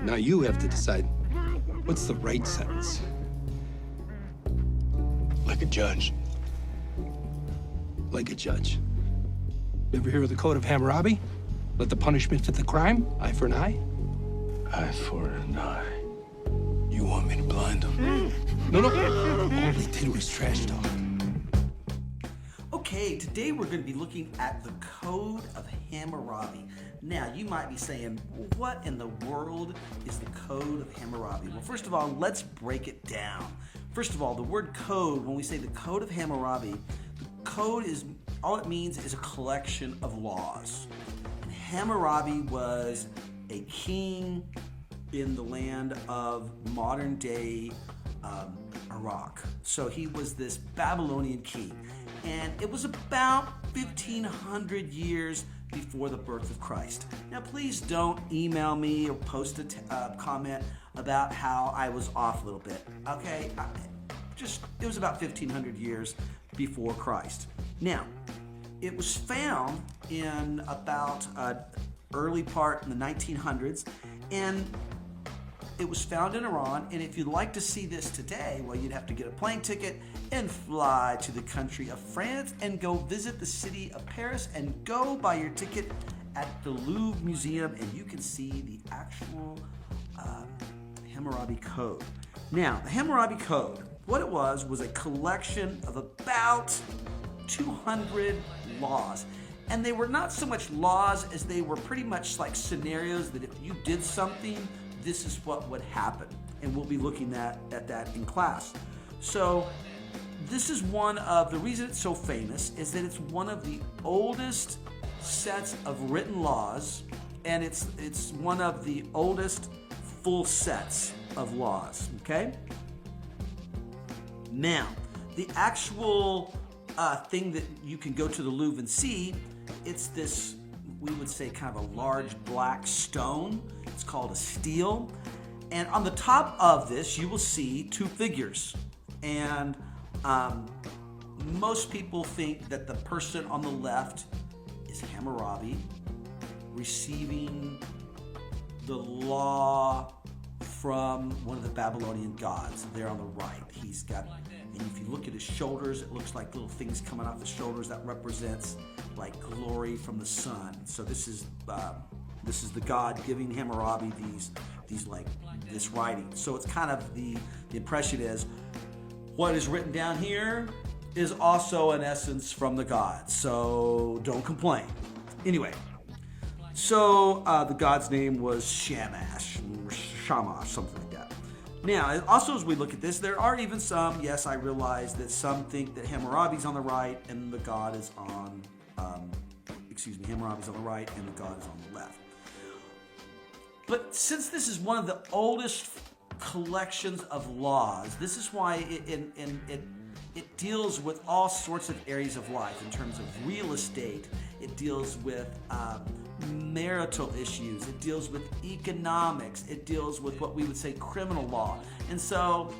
Now you have to decide, what's the right sentence? Like a judge. Like a judge. You ever hear of the Code of Hammurabi? Let the punishment fit the crime, eye for an eye. Eye for an eye. You want me to blind them? No, no, all they did was trash talk. Okay, today we're going to be looking at the Code of Hammurabi. Now, you might be saying, what in the world is the Code of Hammurabi? Well, first of all, let's break it down. First of all, the word code, when we say the Code of Hammurabi, the code is, all it means is a collection of laws. And Hammurabi was a king in the land of modern day Iraq. So he was this Babylonian king. And it was about 1,500 years before the birth of Christ. Now, please don't email me or post a comment about how I was off a little bit, okay? It was about 1,500 years before Christ. Now, it was found in about early part in the 1900s, and it was found in Iran, and if you'd like to see this today, well, you'd have to get a plane ticket and fly to the country of France and go visit the city of Paris and go buy your ticket at the Louvre Museum, and you can see the actual Hammurabi Code. Now, the Hammurabi Code, what it was a collection of about 200 laws. And they were not so much laws as they were pretty much like scenarios that if you did something, this is what would happen. And we'll be looking at that in class. So this is one of, the reason it's so famous is that it's one of the oldest sets of written laws, and it's one of the oldest full sets of laws, okay? Now, the actual thing that you can go to the Louvre and see, it's this, we would say, kind of a large black stone. It's called a stele. And on the top of this, you will see two figures. And most people think that the person on the left is Hammurabi, receiving the law from one of the Babylonian gods. There on the right, he's got, and if you look at his shoulders, it looks like little things coming off the shoulders that represents like glory from the sun. So this is the god giving Hammurabi these like this writing. So it's kind of the impression is what is written down here is also an essence from the gods. So don't complain. Anyway, so the god's name was Shamash, something like that. Now, also as we look at this, there are even some, yes, I realize that some think that Hammurabi's on the right and the god is on, Hammurabi's on the right and the god is on the left. But since this is one of the oldest collections of laws, this is why it deals with all sorts of areas of life in terms of real estate. It deals with marital issues. It deals with economics. It deals with what we would say criminal law. And so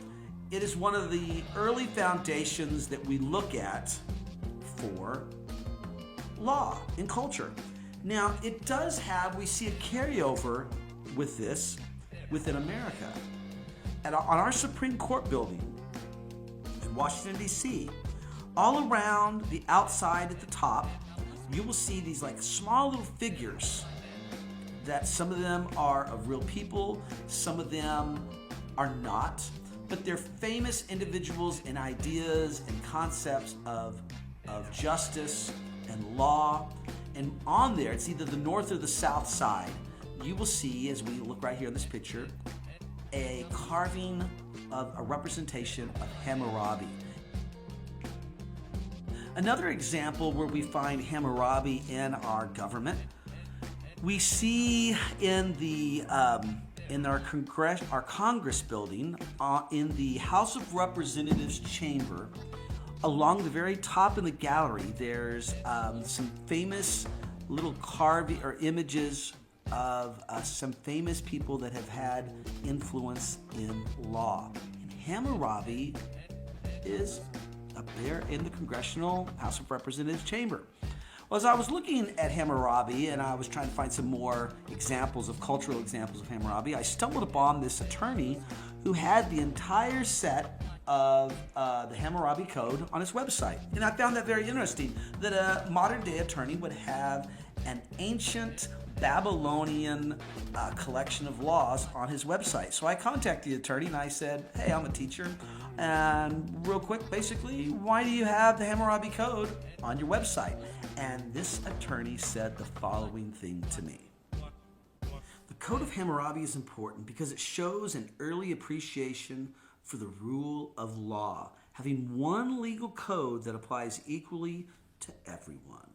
it is one of the early foundations that we look at for law and culture. Now, it does have, we see a carryover with this within America. On our Supreme Court building in Washington, D.C., all around the outside at the top, you will see these like small little figures that some of them are of real people, some of them are not, but they're famous individuals and ideas and concepts of justice and law. And on there, it's either the north or the south side, you will see, as we look right here in this picture, a carving of a representation of Hammurabi. Another example where we find Hammurabi in our government, we see in our Congress building, in the House of Representatives chamber, along the very top in the gallery, there's some famous little carving or images of some famous people that have had influence in law. And Hammurabi is up there in the Congressional House of Representatives chamber. Well, as I was looking at Hammurabi and I was trying to find some more examples of cultural examples of Hammurabi, I stumbled upon this attorney who had the entire set of the Hammurabi Code on his website. And I found that very interesting, that a modern day attorney would have an ancient Babylonian collection of laws on his website. So I contacted the attorney and I said, hey, I'm a teacher, and real quick, basically, why do you have the Hammurabi Code on your website? And this attorney said the following thing to me. The Code of Hammurabi is important because it shows an early appreciation for the rule of law, having one legal code that applies equally to everyone.